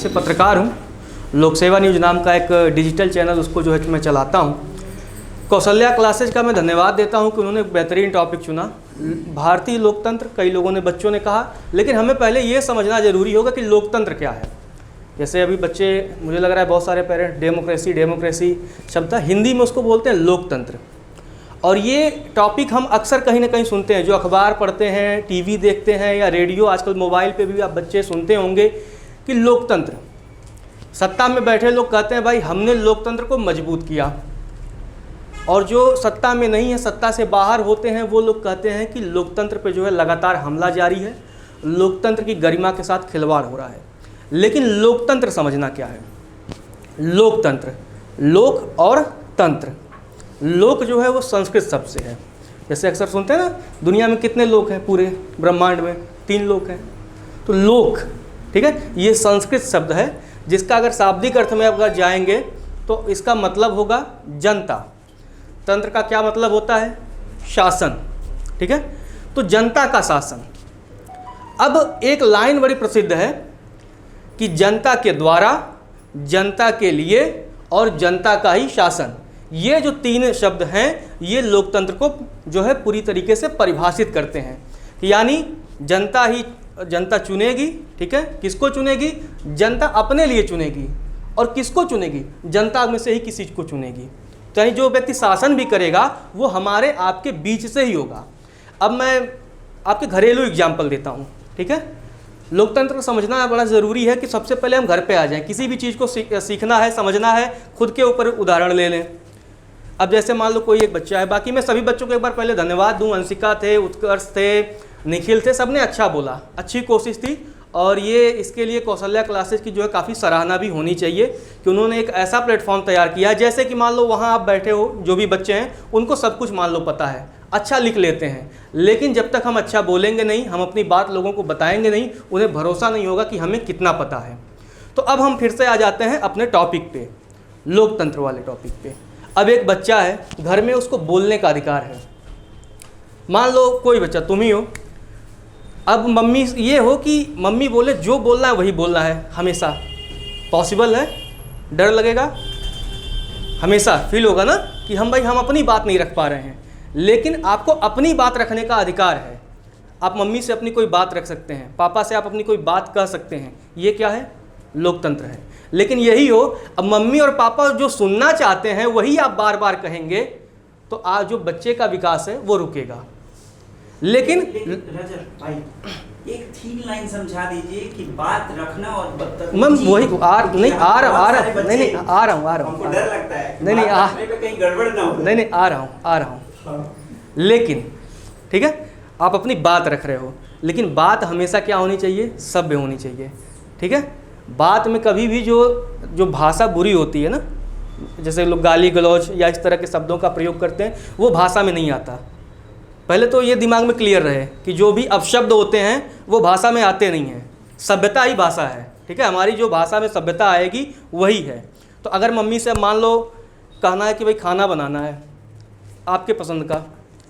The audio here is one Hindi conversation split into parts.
से पत्रकार हूँ। लोक सेवा न्यूज़ नाम का एक डिजिटल चैनल उसको जो है मैं चलाता हूँ। कौशल्या क्लासेज का मैं धन्यवाद देता हूँ कि उन्होंने बेहतरीन टॉपिक चुना, भारतीय लोकतंत्र। कई लोगों ने, बच्चों ने कहा, लेकिन हमें पहले ये समझना ज़रूरी होगा कि लोकतंत्र क्या है। जैसे अभी बच्चे, मुझे लग रहा है बहुत सारे पेरेंट्स डेमोक्रेसी शब्द हिंदी में उसको बोलते हैं लोकतंत्र। और ये टॉपिक हम अक्सर कहीं ना कहीं सुनते हैं, जो अखबार पढ़ते हैं, टीवी देखते हैं या रेडियो, आजकल मोबाइल पे भी आप बच्चे सुनते होंगे कि लोकतंत्र। सत्ता में बैठे लोग कहते हैं भाई हमने लोकतंत्र को मजबूत किया, और जो सत्ता में नहीं है, सत्ता से बाहर होते हैं, वो लोग कहते हैं कि लोकतंत्र पे जो है लगातार हमला जारी है, लोकतंत्र की गरिमा के साथ खिलवाड़ हो रहा है। लेकिन लोकतंत्र समझना क्या है? लोकतंत्र, लोक और तंत्र। लोक जो है वो संस्कृत शब्द से है। जैसे अक्सर सुनते हैं ना, दुनिया में कितने लोक हैं, पूरे ब्रह्मांड में 3 लोक हैं। तो लोक, ठीक है, ये संस्कृत शब्द है जिसका अगर शाब्दिक अर्थ में अगर जाएंगे तो इसका मतलब होगा जनता। तंत्र का क्या मतलब होता है? शासन, ठीक है। तो जनता का शासन। अब एक लाइन बड़ी प्रसिद्ध है कि जनता के द्वारा, जनता के लिए और जनता का ही शासन। ये जो 3 शब्द हैं ये लोकतंत्र को जो है पूरी तरीके से परिभाषित करते हैं। यानी जनता चुनेगी, ठीक है। किसको चुनेगी? जनता अपने लिए चुनेगी। और किसको चुनेगी? जनता में से ही किसी को चुनेगी। तो यानी जो व्यक्ति शासन भी करेगा वो हमारे आपके बीच से ही होगा। अब मैं आपके घरेलू एग्जाम्पल देता हूँ, ठीक है। लोकतंत्र को समझना बड़ा ज़रूरी है कि सबसे पहले हम घर पे आ जाएं। किसी भी चीज़ को सीखना है, समझना है, खुद के ऊपर उदाहरण ले लें। अब जैसे मान लो कोई एक बच्चा है, बाकी मैं सभी बच्चों को एक बार पहले धन्यवाद दूं, अंशिका थे, उत्कर्ष थे, निखिल थे, सबने अच्छा बोला, अच्छी कोशिश थी। और ये इसके लिए कौशल्या क्लासेज की जो है काफ़ी सराहना भी होनी चाहिए कि उन्होंने एक ऐसा प्लेटफॉर्म तैयार किया। जैसे कि मान लो वहाँ आप बैठे हो, जो भी बच्चे हैं उनको सब कुछ मान लो पता है, अच्छा लिख लेते हैं, लेकिन जब तक हम अच्छा बोलेंगे नहीं, हम अपनी बात लोगों को बताएंगे नहीं, उन्हें भरोसा नहीं होगा कि हमें कितना पता है। तो अब हम फिर से आ जाते हैं अपने टॉपिक पे, लोकतंत्र वाले टॉपिक पे। अब एक बच्चा है, घर में उसको बोलने का अधिकार है। मान लो कोई बच्चा, तुम ही हो। अब मम्मी ये हो कि मम्मी बोले जो बोलना है वही बोलना है हमेशा। पॉसिबल है? डर लगेगा, हमेशा फील होगा ना कि हम अपनी बात नहीं रख पा रहे हैं। लेकिन आपको अपनी बात रखने का अधिकार है। आप मम्मी से अपनी कोई बात रख सकते हैं, पापा से आप अपनी कोई बात कह सकते हैं। ये क्या है? लोकतंत्र है। लेकिन यही हो, अब मम्मी और पापा जो सुनना चाहते हैं वही आप बार बार कहेंगे तो आज जो बच्चे का विकास है वो रुकेगा। लेकिन रजत भाई, एक 3 लाइन समझा दीजिए कि बात रखना और मैम वही आ रहा हूँ आ रहा हूँ हमको डर लगता है नहीं कहीं गड़बड़ ना हो। नहीं आ रहा हूँ। लेकिन ठीक है, आप अपनी बात रख रहे हो, लेकिन बात हमेशा क्या होनी चाहिए? सभ्य होनी चाहिए, ठीक है। बात में कभी भी जो भाषा बुरी होती है ना, जैसे लोग गाली गलौज या इस तरह के शब्दों का प्रयोग करते हैं, वो भाषा में नहीं आता। पहले तो ये दिमाग में क्लियर रहे कि जो भी अपशब्द होते हैं वो भाषा में आते नहीं हैं। सभ्यता ही भाषा है, ठीक है। हमारी जो भाषा में सभ्यता आएगी वही है। तो अगर मम्मी से मान लो कहना है कि भाई खाना बनाना है आपके पसंद का,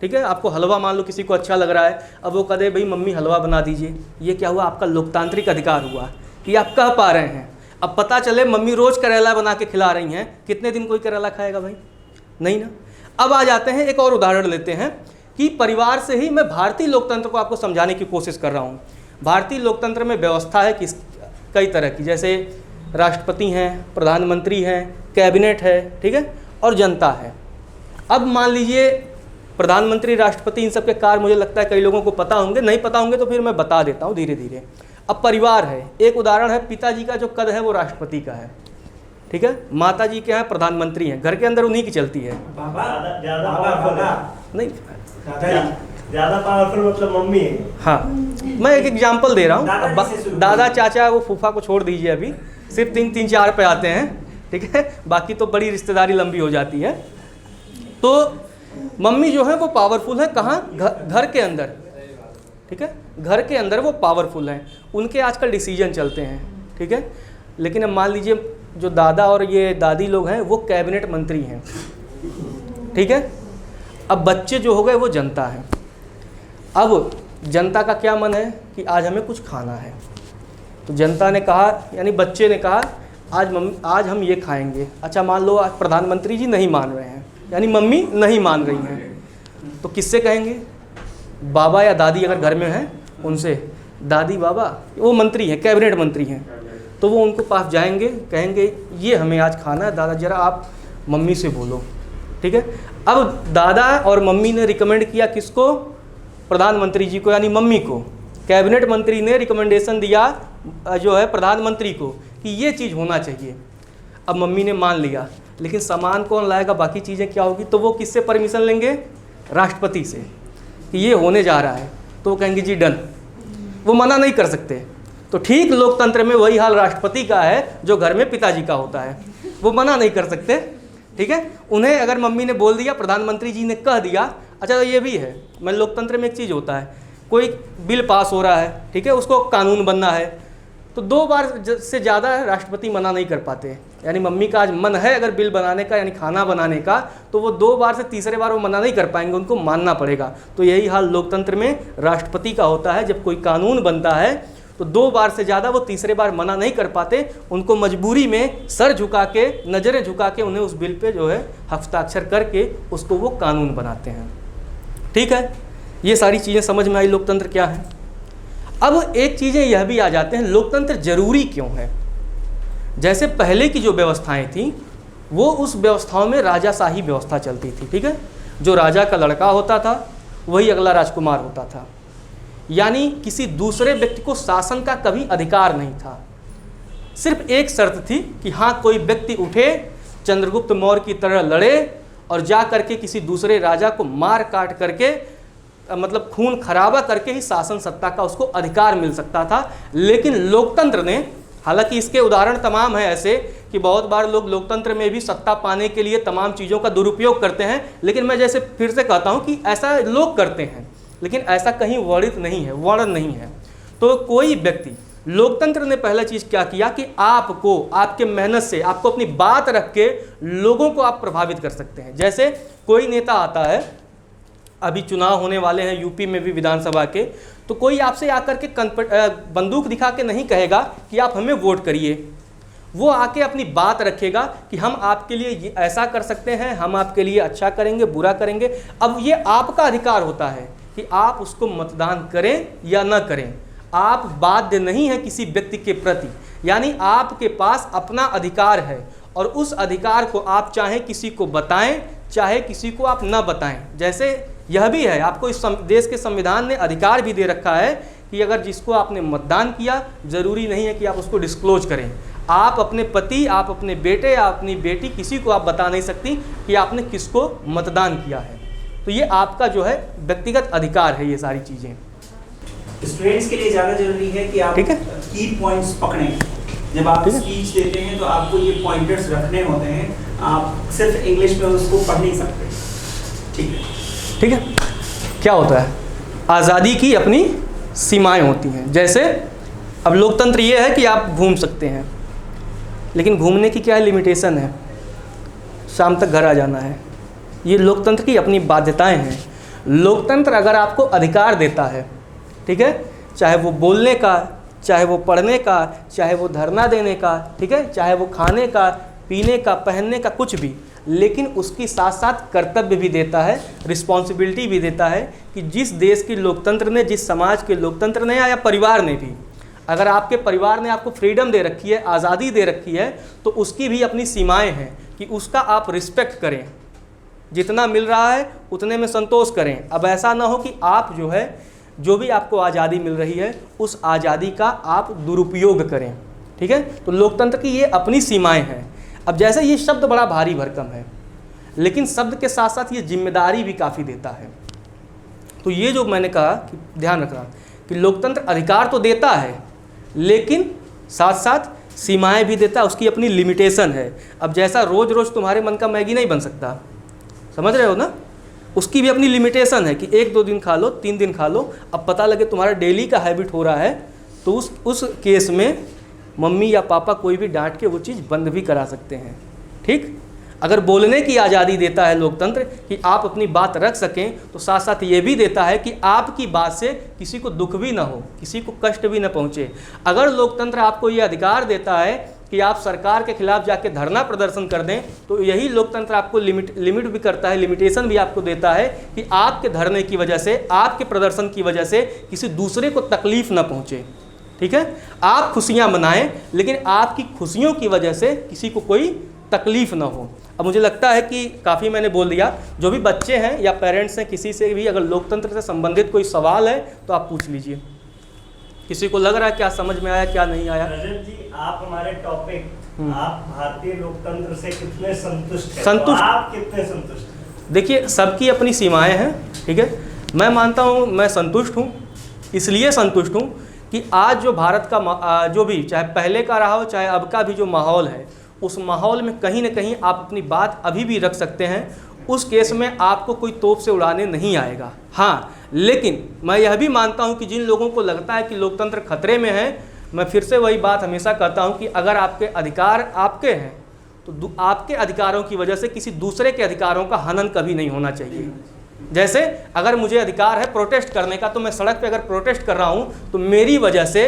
ठीक है, आपको हलवा मान लो किसी को अच्छा लग रहा है, अब वो कह दे भाई मम्मी हलवा बना दीजिए, ये क्या हुआ? आपका लोकतांत्रिक अधिकार हुआ कि आप कह पा रहे हैं। अब पता चले मम्मी रोज़ करेला बना के खिला रही हैं, कितने दिन कोई करेला खाएगा भाई? नहीं ना। अब आ जाते हैं, एक और उदाहरण लेते हैं कि परिवार से ही मैं भारतीय लोकतंत्र को आपको समझाने की कोशिश कर रहा हूँ। भारतीय लोकतंत्र में व्यवस्था है कई तरह की, जैसे राष्ट्रपति हैं, प्रधानमंत्री हैं, कैबिनेट है, ठीक है, और जनता है। अब मान लीजिए प्रधानमंत्री, राष्ट्रपति, इन सब के कार्य मुझे लगता है कई लोगों को पता होंगे, नहीं पता होंगे तो फिर मैं बता देता हूँ धीरे धीरे। अब परिवार है, एक उदाहरण है, पिताजी का जो कद है वो राष्ट्रपति का है, ठीक है। माता जी के यहाँ प्रधानमंत्री हैं, घर के अंदर उन्हीं की चलती है। नहीं, ज़्यादा पावरफुल मतलब मम्मी है। हाँ, मैं एक एग्जांपल दे रहा हूँ। दादा चाचा वो फूफा को छोड़ दीजिए, अभी सिर्फ 3-4 पे आते हैं, ठीक है, बाकी तो बड़ी रिश्तेदारी लंबी हो जाती है। तो मम्मी जो है वो पावरफुल है, कहाँ? घर के अंदर, ठीक है, घर के अंदर वो पावरफुल हैं, उनके आजकल डिसीजन चलते हैं, ठीक है। लेकिन अब मान लीजिए जो दादा और ये दादी लोग हैं वो कैबिनेट मंत्री हैं, ठीक है। अब बच्चे जो हो गए वो जनता है। अब जनता का क्या मन है कि आज हमें कुछ खाना है, तो जनता ने कहा, यानी बच्चे ने कहा आज हम ये खाएंगे। अच्छा, मान लो आज प्रधानमंत्री जी नहीं मान रहे हैं, यानी मम्मी नहीं मान रही हैं, तो किससे कहेंगे? बाबा या दादी अगर घर में हैं उनसे, दादी बाबा वो मंत्री हैं, कैबिनेट मंत्री हैं, तो वो उनको पास जाएंगे, कहेंगे ये हमें आज खाना है, दादा जरा आप मम्मी से बोलो, ठीक है। अब दादा और मम्मी ने रिकमेंड किया किसको? प्रधानमंत्री जी को, यानी मम्मी को। कैबिनेट मंत्री ने रिकमेंडेशन दिया जो है प्रधानमंत्री को कि ये चीज़ होना चाहिए। अब मम्मी ने मान लिया, लेकिन सामान कौन लाएगा, बाकी चीज़ें क्या होगी? तो वो किससे परमिशन लेंगे? राष्ट्रपति से, कि ये होने जा रहा है, तो वो कहेंगे जी डन, वो मना नहीं कर सकते। तो ठीक लोकतंत्र में वही हाल राष्ट्रपति का है जो घर में पिताजी का होता है, वो मना नहीं कर सकते, ठीक है। उन्हें अगर मम्मी ने बोल दिया, प्रधानमंत्री जी ने कह दिया, अच्छा तो ये भी है, मैं लोकतंत्र में एक चीज़ होता है, कोई बिल पास हो रहा है, ठीक है, उसको कानून बनना है, तो 2 बार से ज़्यादा राष्ट्रपति मना नहीं कर पाते। यानी मम्मी का आज मन है अगर बिल बनाने का, यानी खाना बनाने का, तो वो 2 बार से तीसरे बार वो मना नहीं कर पाएंगे, उनको मानना पड़ेगा। तो यही हाल लोकतंत्र में राष्ट्रपति का होता है। जब कोई कानून बनता है तो 2 बार से ज़्यादा वो तीसरे बार मना नहीं कर पाते, उनको मजबूरी में सर झुका के, नज़रें झुका के उन्हें उस बिल पे जो है हस्ताक्षर करके उसको वो कानून बनाते हैं, ठीक है। ये सारी चीज़ें समझ में आई लोकतंत्र क्या है। अब एक चीज़ें यह भी आ जाते हैं, लोकतंत्र जरूरी क्यों है। जैसे पहले की जो व्यवस्थाएं थीं वो उस व्यवस्थाओं में राजाशाही व्यवस्था चलती थी, ठीक है। जो राजा का लड़का होता था वही अगला राजकुमार होता था, यानी किसी दूसरे व्यक्ति को शासन का कभी अधिकार नहीं था। सिर्फ एक शर्त थी कि हाँ, कोई व्यक्ति उठे, चंद्रगुप्त मौर्य की तरह लड़े और जा करके किसी दूसरे राजा को मार काट करके, मतलब खून खराबा करके ही शासन सत्ता का उसको अधिकार मिल सकता था। लेकिन लोकतंत्र ने, हालांकि इसके उदाहरण तमाम हैं ऐसे कि बहुत बार लोग लोकतंत्र में भी सत्ता पाने के लिए तमाम चीज़ों का दुरुपयोग करते हैं, लेकिन मैं जैसे फिर से कहता हूं कि ऐसा लोग करते हैं, लेकिन ऐसा कहीं वर्णित नहीं है, वर्णन नहीं है। तो कोई व्यक्ति, लोकतंत्र ने पहला चीज़ क्या किया कि आपको, आपके मेहनत से, आपको अपनी बात रख के लोगों को आप प्रभावित कर सकते हैं। जैसे कोई नेता आता है, अभी चुनाव होने वाले हैं यूपी में भी विधानसभा के, तो कोई आपसे आकर के बंदूक दिखा के नहीं कहेगा कि आप हमें वोट करिए। वो आके अपनी बात रखेगा कि हम आपके लिए ऐसा कर सकते हैं, हम आपके लिए अच्छा करेंगे, बुरा करेंगे। अब ये आपका अधिकार होता है कि आप उसको मतदान करें या ना करें। आप बाध्य नहीं हैं किसी व्यक्ति के प्रति, यानी आपके पास अपना अधिकार है और उस अधिकार को आप चाहे किसी को बताएं, चाहे किसी को आप ना बताएं। जैसे यह भी है, आपको इस देश के संविधान ने अधिकार भी दे रखा है कि अगर जिसको आपने मतदान किया, ज़रूरी नहीं है कि आप उसको डिस्क्लोज करें। आप अपने पति, आप अपने बेटे या अपनी बेटी, किसी को आप बता नहीं सकती कि आपने किसको मतदान किया है। तो ये आपका जो है व्यक्तिगत अधिकार है। ये सारी चीज़ें स्टूडेंट्स के लिए ज़्यादा जरूरी है कि आप की पॉइंट्स पकड़ें। जब आप स्पीच देते हैं तो आपको ये पॉइंटर्स रखने होते हैं, आप सिर्फ इंग्लिश में उसको पढ़ नहीं सकते, ठीक है। ठीक है। क्या होता है, आज़ादी की अपनी सीमाएं होती हैं। जैसे अब लोकतंत्र ये है कि आप घूम सकते हैं, लेकिन घूमने की क्या लिमिटेशन है, शाम तक घर आ जाना है। ये लोकतंत्र की अपनी बाध्यताएं हैं। लोकतंत्र अगर आपको अधिकार देता है, ठीक है, चाहे वो बोलने का, चाहे वो पढ़ने का, चाहे वो धरना देने का, ठीक है, चाहे वो खाने का, पीने का, पहनने का, कुछ भी, लेकिन उसकी साथ साथ कर्तव्य भी देता है, रिस्पॉन्सिबिलिटी भी देता है कि जिस देश की लोकतंत्र ने, जिस समाज के लोकतंत्र ने या परिवार ने भी, अगर आपके परिवार ने आपको फ्रीडम दे रखी है, आज़ादी दे रखी है, तो उसकी भी अपनी सीमाएं हैं कि उसका आप रिस्पेक्ट करें। जितना मिल रहा है उतने में संतोष करें। अब ऐसा ना हो कि आप जो है, जो भी आपको आज़ादी मिल रही है, उस आज़ादी का आप दुरुपयोग करें, ठीक है। तो लोकतंत्र की ये अपनी सीमाएं हैं। अब जैसे ये शब्द बड़ा भारी भरकम है, लेकिन शब्द के साथ साथ ये जिम्मेदारी भी काफ़ी देता है। तो ये जो मैंने कहा कि ध्यान रखना कि लोकतंत्र अधिकार तो देता है, लेकिन साथ साथ सीमाएं भी देता है, उसकी अपनी लिमिटेशन है। अब जैसा रोज़ रोज़ तुम्हारे मन का मैगी नहीं बन सकता, समझ रहे हो ना, उसकी भी अपनी लिमिटेशन है कि 1-2 दिन खा लो, 3 दिन खा लो। अब पता लगे तुम्हारा डेली का हैबिट हो रहा है, तो उस केस में मम्मी या पापा कोई भी डांट के वो चीज़ बंद भी करा सकते हैं, ठीक। अगर बोलने की आज़ादी देता है लोकतंत्र कि आप अपनी बात रख सकें, तो साथ साथ ये भी देता है कि आपकी बात से किसी को दुख भी ना हो, किसी को कष्ट भी ना पहुँचे। अगर लोकतंत्र आपको ये अधिकार देता है कि आप सरकार के खिलाफ जाके धरना प्रदर्शन कर दें, तो यही लोकतंत्र आपको लिमिट भी करता है, लिमिटेशन भी आपको देता है कि आपके धरने की वजह से, आपके प्रदर्शन की वजह से किसी दूसरे को तकलीफ ना पहुँचे। ठीक है, आप खुशियाँ मनाएं, लेकिन आपकी खुशियों की वजह से किसी को कोई तकलीफ ना हो। अब मुझे लगता है कि काफ़ी मैंने बोल दिया। जो भी बच्चे हैं या पेरेंट्स हैं, किसी से भी अगर लोकतंत्र से संबंधित कोई सवाल है तो आप पूछ लीजिए। किसी को लग रहा है क्या समझ में आया, क्या नहीं आया? रजत जी, आप हमारे टॉपिक, आप भारतीय लोकतंत्र से कितने संतुष्ट हैं? संतुष्ट? तो आप कितने संतुष्ट हैं? देखिए, सबकी अपनी सीमाएं हैं। ठीक है, मैं मानता हूँ मैं संतुष्ट हूँ। इसलिए संतुष्ट हूँ कि आज जो भारत का जो भी, चाहे पहले का रहा हो चाहे अब का भी जो माहौल है, उस माहौल में कहीं ना कहीं आप अपनी बात अभी भी रख सकते हैं। उस केस में आपको कोई तोप से उड़ाने नहीं आएगा। हाँ, लेकिन मैं यह भी मानता हूं कि जिन लोगों को लगता है कि लोकतंत्र खतरे में है, मैं फिर से वही बात हमेशा कहता हूं कि अगर आपके अधिकार आपके हैं, तो आपके अधिकारों की वजह से किसी दूसरे के अधिकारों का हनन कभी नहीं होना चाहिए। जैसे अगर मुझे अधिकार है प्रोटेस्ट करने का, तो मैं सड़क पे अगर प्रोटेस्ट कर रहा हूँ तो मेरी वजह से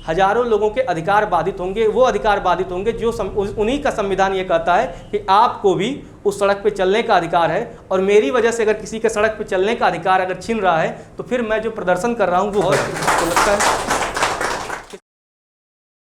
हजारों लोगों के अधिकार बाधित होंगे। वो अधिकार बाधित होंगे जो उन्हीं का संविधान ये कहता है कि आपको भी उस सड़क पे चलने का अधिकार है। और मेरी वजह से अगर किसी के सड़क पे चलने का अधिकार अगर छीन रहा है, तो फिर मैं जो प्रदर्शन कर रहा हूँ वो लगता है